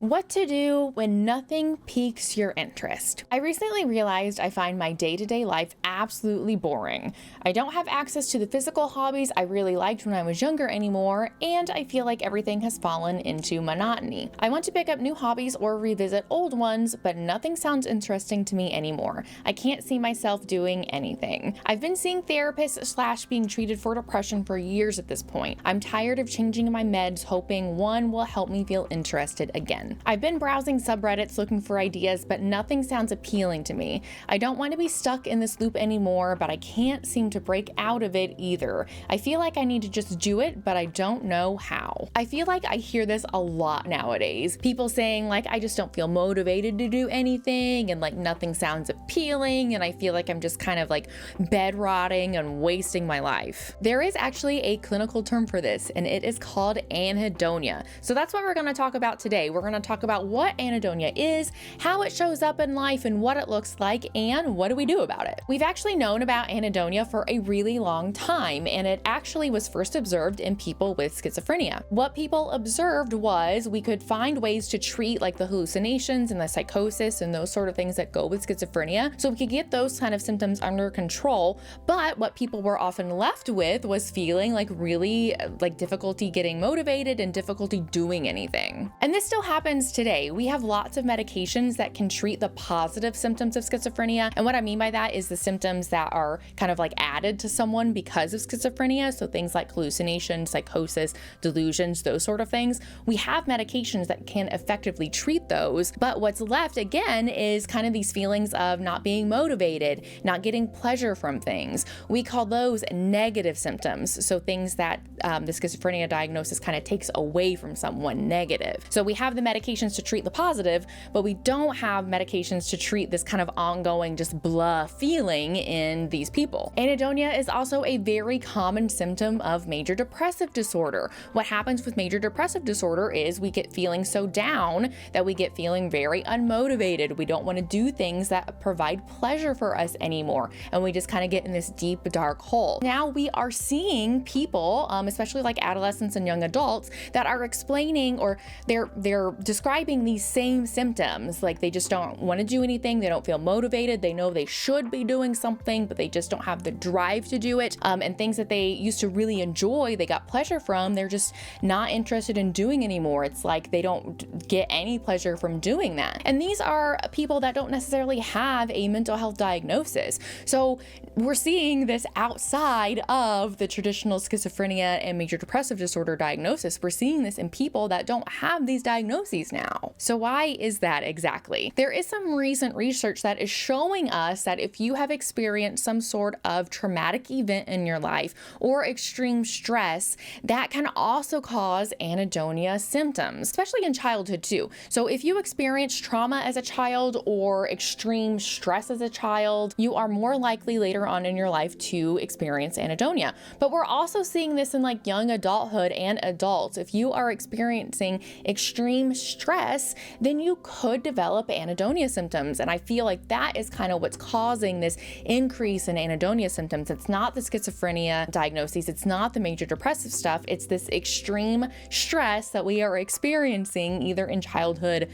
What to do when nothing piques your interest. I recently realized I find my day-to-day life absolutely boring. I don't have access to the physical hobbies I really liked when I was younger anymore, and I feel like everything has fallen into monotony. I want to pick up new hobbies or revisit old ones, but nothing sounds interesting to me anymore. I can't see myself doing anything. I've been seeing therapists / being treated for depression for years at this point. I'm tired of changing my meds, hoping one will help me feel interested again. I've been browsing subreddits looking for ideas, but nothing sounds appealing to me. I don't want to be stuck in this loop anymore, but I can't seem to break out of it either. I feel like I need to just do it, but I don't know how. I feel like I hear this a lot nowadays. People saying like, I just don't feel motivated to do anything, and like nothing sounds appealing, and I feel like I'm just kind of like bed rotting and wasting my life. There is actually a clinical term for this, and it is called anhedonia. So that's what we're going to talk about today. We're going to talk about what anhedonia is, how it shows up in life and what it looks like, and what do we do about it. We've actually known about anhedonia for a really long time, and it actually was first observed in people with schizophrenia. What people observed was we could find ways to treat like the hallucinations and the psychosis and those sort of things that go with schizophrenia, so we could get those kind of symptoms under control. But what people were often left with was feeling like really like difficulty getting motivated and difficulty doing anything. And this still happens today. We have lots of medications that can treat the positive symptoms of schizophrenia. And what I mean by that is the symptoms that are kind of like added to someone because of schizophrenia. So things like hallucinations, psychosis, delusions, those sort of things. We have medications that can effectively treat those. But what's left again is kind of these feelings of not being motivated, not getting pleasure from things. We call those negative symptoms. So things that the schizophrenia diagnosis kind of takes away from someone negative. So we have the medications to treat the positive, but we don't have medications to treat this kind of ongoing just blah feeling in these people. Anhedonia is also a very common symptom of major depressive disorder. What happens with major depressive disorder is we get feeling so down that we get feeling very unmotivated. We don't want to do things that provide pleasure for us anymore, and we just kind of get in this deep dark hole. Now we are seeing people, especially like adolescents and young adults, that are explaining or they're describing these same symptoms. Like they just don't want to do anything. They don't feel motivated. They know they should be doing something, but they just don't have the drive to do it. And things that they used to really enjoy, they got pleasure from, they're just not interested in doing anymore. It's like they don't get any pleasure from doing that. And these are people that don't necessarily have a mental health diagnosis. So we're seeing this outside of the traditional schizophrenia and major depressive disorder diagnosis. We're seeing this in people that don't have these diagnoses now. So why is that exactly? There is some recent research that is showing us that if you have experienced some sort of traumatic event in your life or extreme stress, that can also cause anhedonia symptoms, especially in childhood too. So if you experience trauma as a child or extreme stress as a child, you are more likely later on in your life to experience anhedonia. But we're also seeing this in like young adulthood and adults. If you are experiencing extreme stress, then you could develop anhedonia symptoms. And I feel like that is kind of what's causing this increase in anhedonia symptoms. It's not the schizophrenia diagnoses. It's not the major depressive stuff. It's this extreme stress that we are experiencing either in childhood,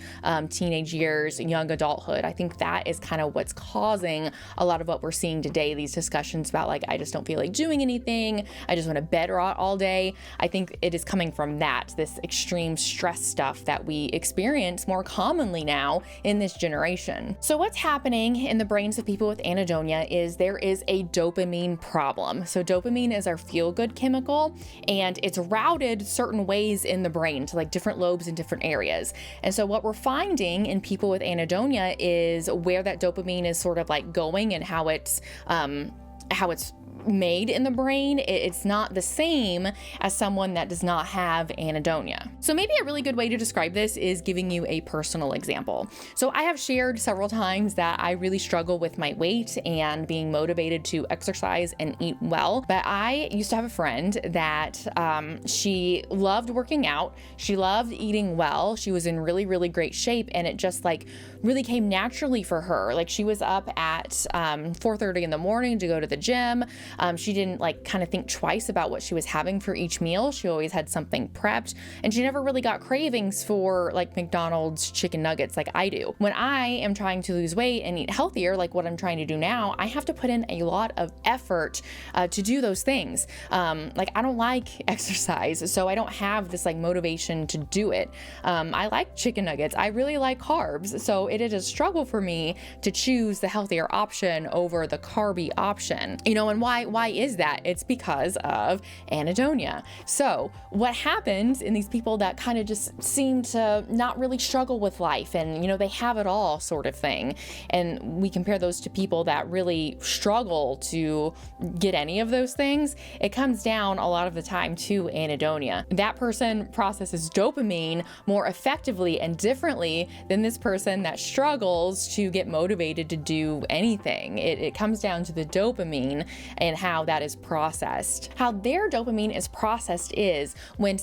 teenage years, young adulthood. I think that is kind of what's causing a lot of what we're seeing today, these discussions about like, I just don't feel like doing anything. I just want to bed rot all day. I think it is coming from that, this extreme stress stuff that we experience more commonly now in this generation. So what's happening in the brains of people with anhedonia is there is a dopamine problem. So dopamine is our feel-good chemical, and it's routed certain ways in the brain to like different lobes in different areas. And so what we're finding in people with anhedonia is where that dopamine is sort of like going and how it's made in the brain, it's not the same as someone that does not have anhedonia. So maybe a really good way to describe this is giving you a personal example. So I have shared several times that I really struggle with my weight and being motivated to exercise and eat well. But I used to have a friend that she loved working out. She loved eating well. She was in really, really great shape, and it just like really came naturally for her. Like she was up at 4:30 in the morning to go to the gym. She didn't like kind of think twice about what she was having for each meal. She always had something prepped, and she never really got cravings for like McDonald's chicken nuggets like I do. When I am trying to lose weight and eat healthier, like what I'm trying to do now, I have to put in a lot of effort to do those things. Like I don't like exercise, so I don't have this like motivation to do it. I like chicken nuggets. I really like carbs, so it is a struggle for me to choose the healthier option over the carby option. And why is that? It's because of anhedonia. So what happens in these people that kind of just seem to not really struggle with life and, they have it all sort of thing. And we compare those to people that really struggle to get any of those things. It comes down a lot of the time to anhedonia. That person processes dopamine more effectively and differently than this person that struggles to get motivated to do anything. It comes down to the dopamine and how that is processed. How their dopamine is processed is when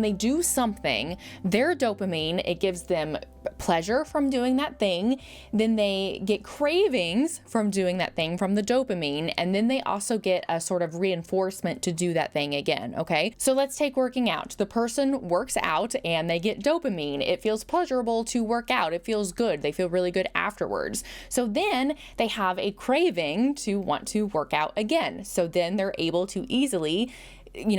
they do something, their dopamine, it gives them pleasure from doing that thing, then they get cravings from doing that thing from the dopamine, and then they also get a sort of reinforcement to do that thing again, okay? So let's take working out. The person works out and they get dopamine. It feels pleasurable to work out. It feels good. They feel really good afterwards. So then they have a craving to want to work out again. So then they're able to easily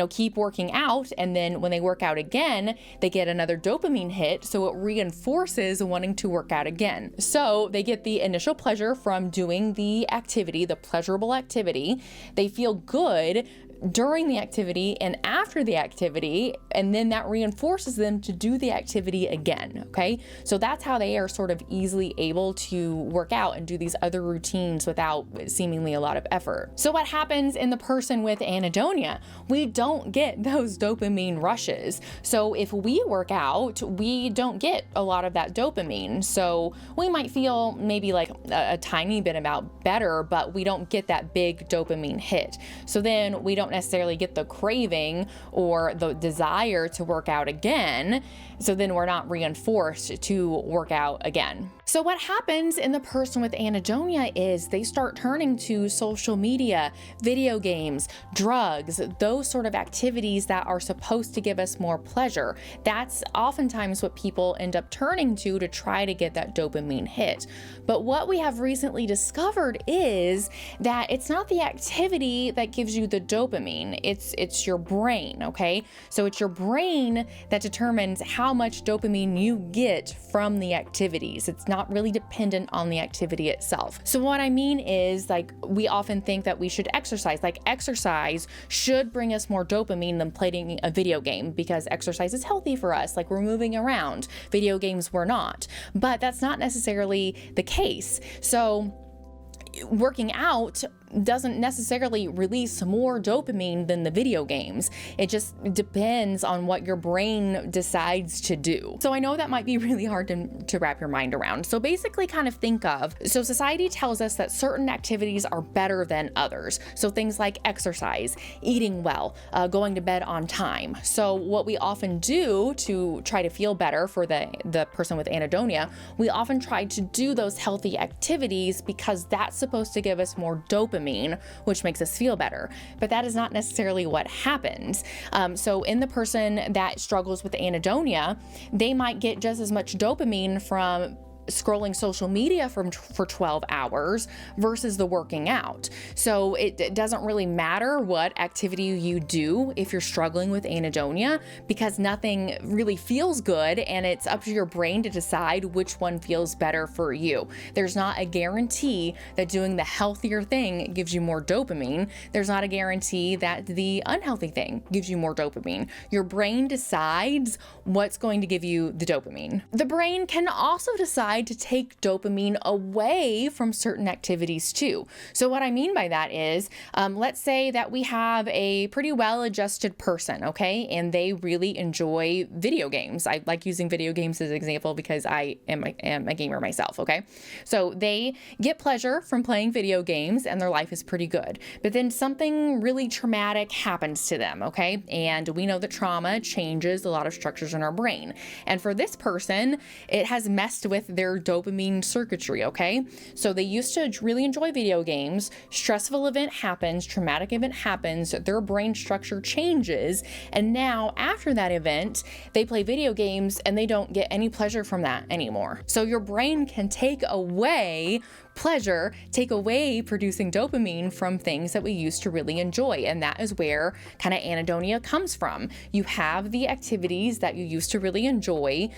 keep working out, and then when they work out again, they get another dopamine hit, so it reinforces wanting to work out again. So they get the initial pleasure from doing the activity, the pleasurable activity. They feel good during the activity and after the activity, and then that reinforces them to do the activity again, okay? So that's how they are sort of easily able to work out and do these other routines without seemingly a lot of effort. So what happens in the person with anhedonia? We don't get those dopamine rushes. So if we work out, we don't get a lot of that dopamine. So we might feel maybe like a tiny bit about better, but we don't get that big dopamine hit. So then we don't necessarily get the craving or the desire to work out again. So then we're not reinforced to work out again. So what happens in the person with anhedonia is they start turning to social media, video games, drugs, those sort of activities that are supposed to give us more pleasure. That's oftentimes what people end up turning to try to get that dopamine hit. But what we have recently discovered is that it's not the activity that gives you the dopamine, it's your brain, okay? So it's your brain that determines how much dopamine you get from the activities. It's not really dependent on the activity itself. So what I mean is, like, we often think that we should exercise. Like, exercise should bring us more dopamine than playing a video game because exercise is healthy for us. Like, we're moving around. Video games were not. But that's not necessarily the case. So working out doesn't necessarily release more dopamine than the video games. It just depends on what your brain decides to do. So I know that might be really hard to wrap your mind around. So basically kind of think of, so society tells us that certain activities are better than others. So things like exercise, eating well, going to bed on time. So what we often do to try to feel better for the person with anhedonia, we often try to do those healthy activities because that's supposed to give us more dopamine, which makes us feel better. But that is not necessarily what happens. So in the person that struggles with anhedonia, they might get just as much dopamine from scrolling social media for 12 hours versus the working out. So it doesn't really matter what activity you do if you're struggling with anhedonia, because nothing really feels good, and it's up to your brain to decide which one feels better for you. There's not a guarantee that doing the healthier thing gives you more dopamine. There's not a guarantee that the unhealthy thing gives you more dopamine. Your brain decides what's going to give you the dopamine. The brain can also decide to take dopamine away from certain activities too. So what I mean by that is, let's say that we have a pretty well-adjusted person, okay, and they really enjoy video games. I like using video games as an example because I am a gamer myself, okay? So they get pleasure from playing video games and their life is pretty good. But then something really traumatic happens to them, okay? And we know that trauma changes a lot of structures in our brain. And for this person, it has messed with their their dopamine circuitry, okay? So they used to really enjoy video games. Stressful event happens, traumatic event happens, their brain structure changes, and now after that event, they play video games and they don't get any pleasure from that anymore. So your brain can take away pleasure, take away producing dopamine from things that we used to really enjoy. And that is where kind of anhedonia comes from. You have the activities that you used to really enjoy.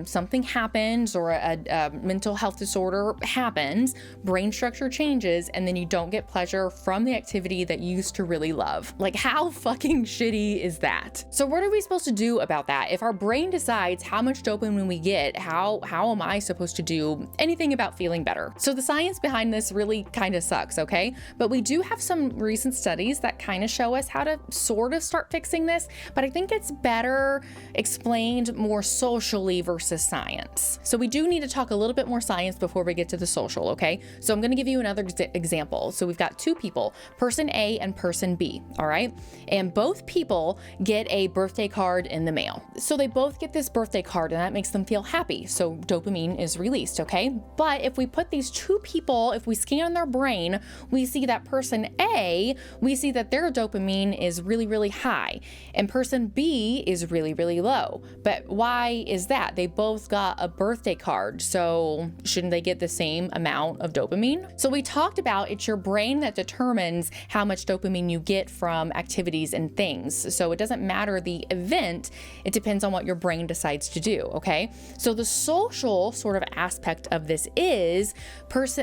Something happens or a mental health disorder happens, brain structure changes, and then you don't get pleasure from the activity that you used to really love. Like, how fucking shitty is that? So what are we supposed to do about that? If our brain decides how much dopamine we get, how am I supposed to do anything about feeling better? So the science behind this really kind of sucks, okay? But we do have some recent studies that kind of show us how to sort of start fixing this, but I think it's better explained more socially versus science. So we do need to talk a little bit more science before we get to the social, okay? So I'm going to give you another example. So we've got two people, person A and person B, all right? And both people get a birthday card in the mail. So they both get this birthday card and that makes them feel happy. So dopamine is released, okay? But if we put these two people, if we scan their brain, we see that person A, we see that their dopamine is really, really high, and person B is really, really low. But why is that? They both got a birthday card, so shouldn't they get the same amount of dopamine? So we talked about it's your brain that determines how much dopamine you get from activities and things. So it doesn't matter the event, it depends on what your brain decides to do, okay? So the social sort of aspect of this is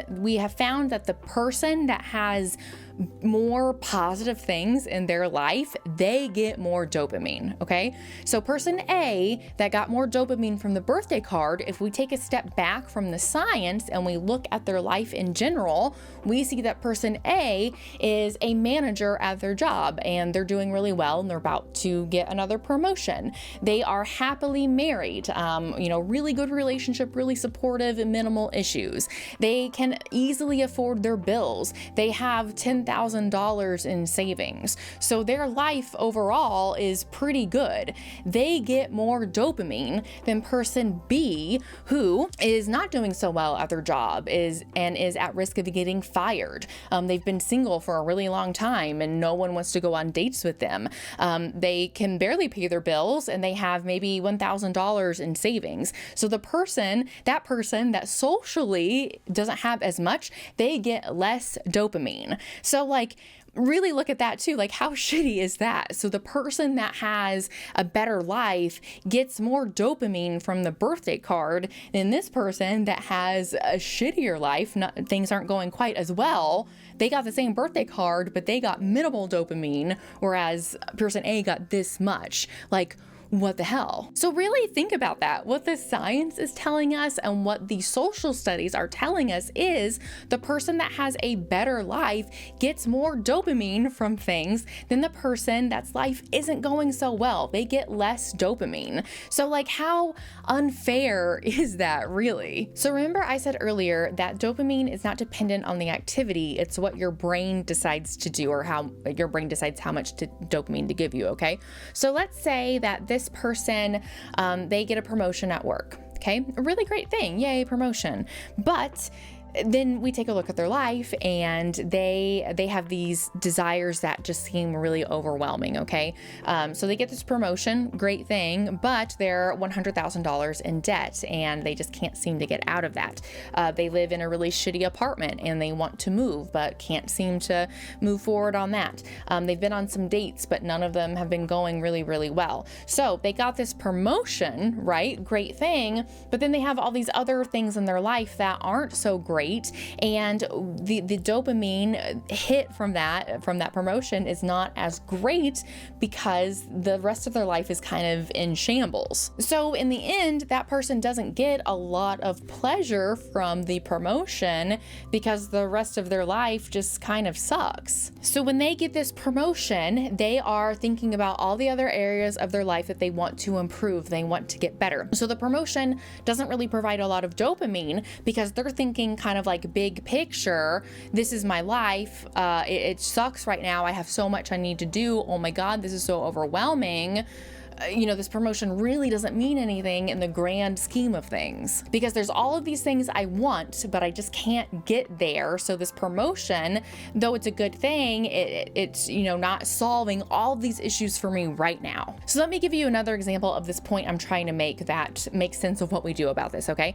we have found that the person that has more positive things in their life, they get more dopamine, okay? So person A that got more dopamine from the birthday card, if we take a step back from the science and we look at their life in general, we see that person A is a manager at their job and they're doing really well and they're about to get another promotion. They are happily married, really good relationship, really supportive and minimal issues. They can easily afford their bills. They have $10,000 in savings. So their life overall is pretty good. They get more dopamine than person B, who is not doing so well at their job, is at risk of getting fired. They've been single for a really long time and no one wants to go on dates with them. They can barely pay their bills and they have maybe $1,000 in savings. So that person that socially doesn't have as much, they get less dopamine. So really look at that too. Like, how shitty is that? So the person that has a better life gets more dopamine from the birthday card than this person that has a shittier life. Things aren't going quite as well. They got the same birthday card, but they got minimal dopamine, whereas person A got this much. Like, what the hell? So really think about that. What the science is telling us and what the social studies are telling us is the person that has a better life gets more dopamine from things than the person that's life isn't going so well. They get less dopamine. So how unfair is that really? So remember I said earlier that dopamine is not dependent on the activity. It's what your brain decides to do, or how your brain decides how much dopamine to give you, okay? So let's say that this person, they get a promotion at work, okay? A really great thing, yay, promotion. But then we take a look at their life and they have these desires that just seem really overwhelming, okay? So they get this promotion, great thing, but they're $100,000 in debt and they just can't seem to get out of that. They live in a really shitty apartment and they want to move, but can't seem to move forward on that. They've been on some dates, but none of them have been going really, really well. So they got this promotion, right? Great thing, but then they have all these other things in their life that aren't so great. And the dopamine hit from that promotion is not as great because the rest of their life is kind of in shambles. So in the end, that person doesn't get a lot of pleasure from the promotion because the rest of their life just kind of sucks. So when they get this promotion, they are thinking about all the other areas of their life that they want to improve, they want to get better. So the promotion doesn't really provide a lot of dopamine because they're thinking kind of big picture. This is my life. It sucks right now. I have so much I need to do. Oh my God, this is so overwhelming. this promotion really doesn't mean anything in the grand scheme of things, because there's all of these things I want, but I just can't get there. So this promotion, though it's a good thing, it's not solving all of these issues for me right now. So let me give you another example of this point I'm trying to make that makes sense of what we do about this, okay?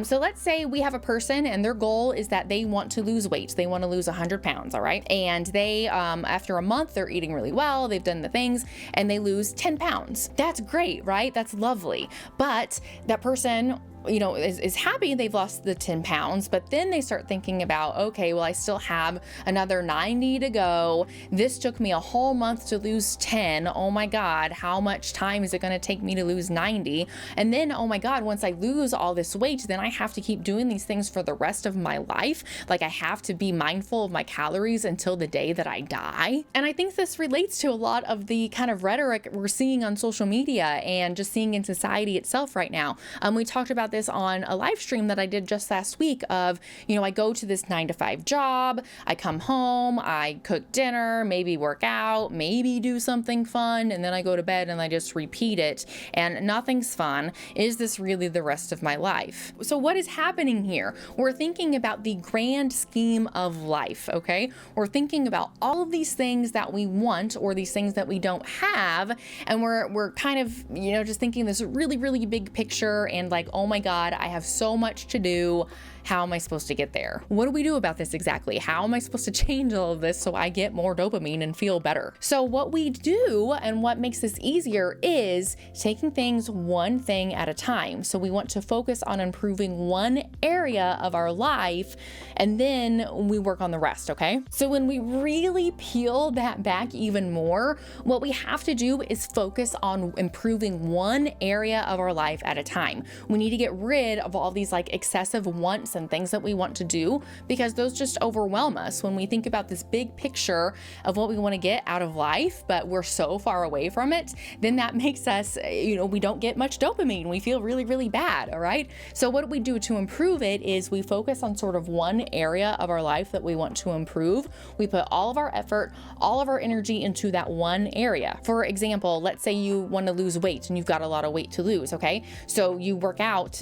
So let's say we have a person and their goal is that they want to lose weight. They want to lose 100 pounds, all right? And they, after a month, they're eating really well, they've done the things, and they lose 10 pounds. That's great, right? That's lovely. But that person is happy they've lost the 10 pounds, but then they start thinking about, okay, well, I still have another 90 to go. This took me a whole month to lose 10. Oh my God, how much time is it going to take me to lose 90? And then, oh my God, once I lose all this weight, then I have to keep doing these things for the rest of my life. Like I have to be mindful of my calories until the day that I die. And I think this relates to a lot of the kind of rhetoric we're seeing on social media and just seeing in society itself right now. We talked about this on a live stream that I did just last week of, I go to this 9-to-5 job, I come home, I cook dinner, maybe work out, maybe do something fun, and then I go to bed and I just repeat it and nothing's fun. Is this really the rest of my life? So what is happening here? We're thinking about the grand scheme of life, okay? We're thinking about all of these things that we want or these things that we don't have, and we're kind of, just thinking this really, really big picture and like, oh my God, I have so much to do. How am I supposed to get there? What do we do about this exactly? How am I supposed to change all of this so I get more dopamine and feel better? So what we do and what makes this easier is taking things one thing at a time. So we want to focus on improving one area of our life and then we work on the rest, okay? So when we really peel that back even more, what we have to do is focus on improving one area of our life at a time. We need to get rid of all these like excessive wants and things that we want to do, because those just overwhelm us when we think about this big picture of what we want to get out of life, but we're so far away from it. Then that makes us, we don't get much dopamine. We feel really, really bad. All right. So what we do to improve it is we focus on sort of one area of our life that we want to improve. We put all of our effort, all of our energy into that one area. For example, let's say you want to lose weight and you've got a lot of weight to lose. Okay. So you work out,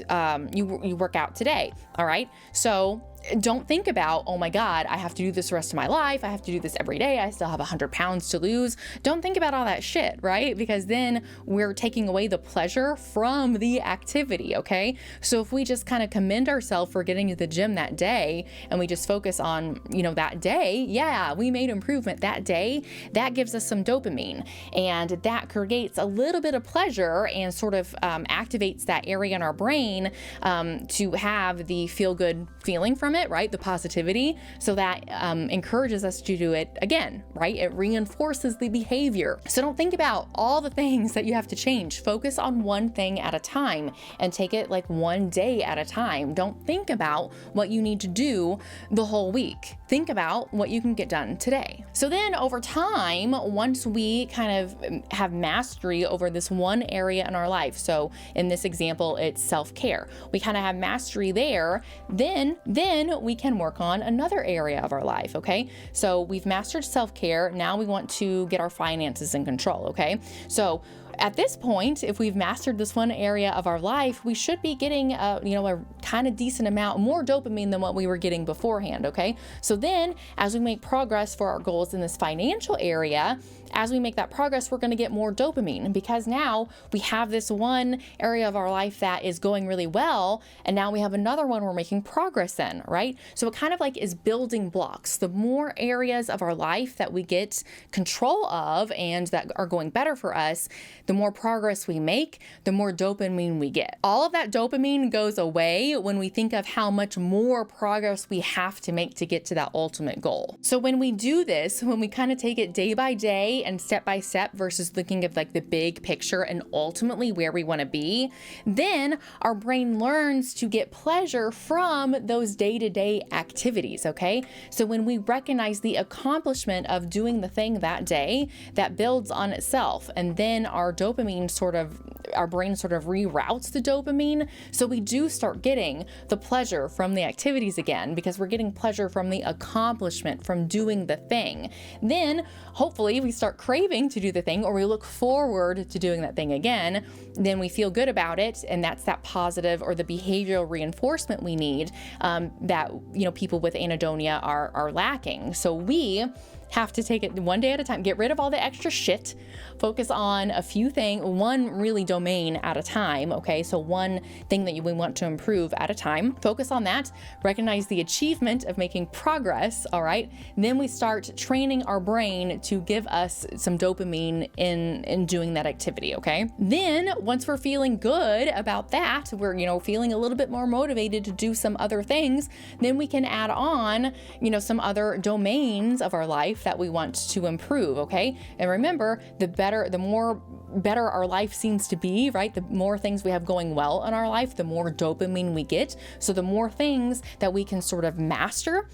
you work out today. All right. So don't think about, oh my God, I have to do this the rest of my life. I have to do this every day. I still have 100 pounds to lose. Don't think about all that shit, right? Because then we're taking away the pleasure from the activity, okay? So if we just kind of commend ourselves for getting to the gym that day and we just focus on, that day, yeah, we made improvement that day, that gives us some dopamine and that creates a little bit of pleasure and sort of activates that area in our brain to have the feel-good feeling from it, right? The positivity. So that encourages us to do it again, right? It reinforces the behavior. So don't think about all the things that you have to change. Focus on one thing at a time and take it like one day at a time. Don't think about what you need to do the whole week. Think about what you can get done today. So then over time, once we kind of have mastery over this one area in our life, so in this example, it's self-care. We kind of have mastery there, then we can work on another area of our life, okay? So we've mastered self-care. Now we want to get our finances in control, okay? So at this point, if we've mastered this one area of our life, we should be getting a kind of decent amount more dopamine than what we were getting beforehand, okay? So then as we make progress for our goals in this financial area, as we make that progress, we're going to get more dopamine because now we have this one area of our life that is going really well. And now we have another one we're making progress in, right? So it kind of like is building blocks. The more areas of our life that we get control of and that are going better for us, the more progress we make, the more dopamine we get. All of that dopamine goes away when we think of how much more progress we have to make to get to that ultimate goal. So when we do this, when we kind of take it day by day and step by step versus looking at like the big picture and ultimately where we want to be, then our brain learns to get pleasure from those day-to-day activities, okay? So when we recognize the accomplishment of doing the thing that day, that builds on itself, and then our dopamine sort of our brain sort of reroutes the dopamine. So we do start getting the pleasure from the activities again, because we're getting pleasure from the accomplishment, from doing the thing. Then hopefully we start craving to do the thing, or we look forward to doing that thing again. Then we feel good about it. And that's that positive or the behavioral reinforcement we need, that, people with anhedonia are lacking. So we have to take it one day at a time, get rid of all the extra shit, focus on a few things, one really domain at a time, okay? So one thing that we want to improve at a time, focus on that, recognize the achievement of making progress, all right? And then we start training our brain to give us some dopamine in doing that activity, okay? Then once we're feeling good about that, we're, feeling a little bit more motivated to do some other things, then we can add on, some other domains of our life that we want to improve, okay? And remember, the more better our life seems to be, right? The more things we have going well in our life, the more dopamine we get. So the more things that we can sort of master,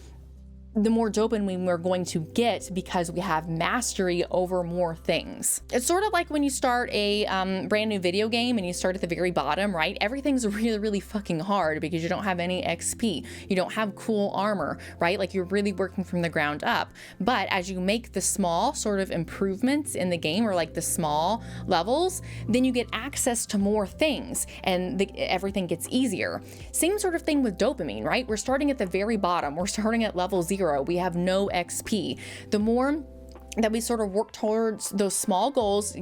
the more dopamine we're going to get, because we have mastery over more things. It's sort of like when you start a brand new video game and you start at the very bottom, right? Everything's really, really fucking hard because you don't have any XP. You don't have cool armor, right? Like, you're really working from the ground up. But as you make the small sort of improvements in the game, or like the small levels, then you get access to more things, and everything gets easier. Same sort of thing with dopamine, right? We're starting at the very bottom. We're starting at level 0. We have no XP. The more that we sort of work towards those small goals,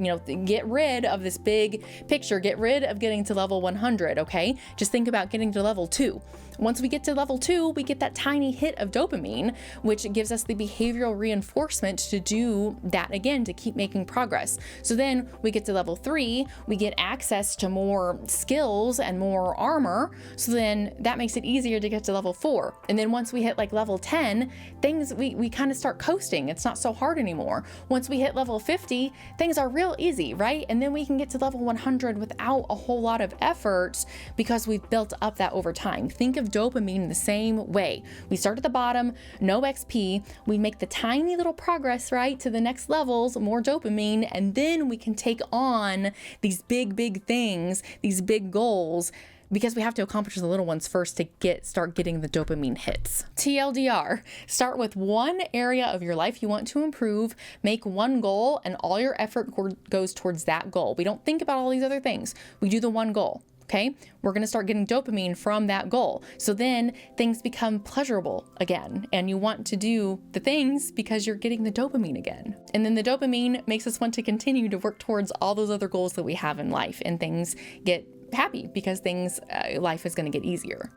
get rid of this big picture, get rid of getting to level 100, okay? Just think about getting to level 2. Once we get to level 2, we get that tiny hit of dopamine, which gives us the behavioral reinforcement to do that again, to keep making progress. So then we get to level 3, we get access to more skills and more armor. So then that makes it easier to get to level 4. And then once we hit like level 10, things, we kind of start coasting. It's not so hard anymore. Once we hit level 50, things are real easy, right? And then we can get to level 100 without a whole lot of effort, because we've built up that over time. Think of dopamine the same way. We start at the bottom, no XP, we make the tiny little progress, right, to the next levels, more dopamine, and then we can take on these big things, these big goals, because we have to accomplish the little ones first to start getting the dopamine hits. TLDR, start with one area of your life you want to improve, make one goal, and all your effort goes towards that goal. We don't think about all these other things. We do the one goal. Okay, we're going to start getting dopamine from that goal. So then things become pleasurable again, and you want to do the things because you're getting the dopamine again. And then the dopamine makes us want to continue to work towards all those other goals that we have in life, and things get happy because life is going to get easier.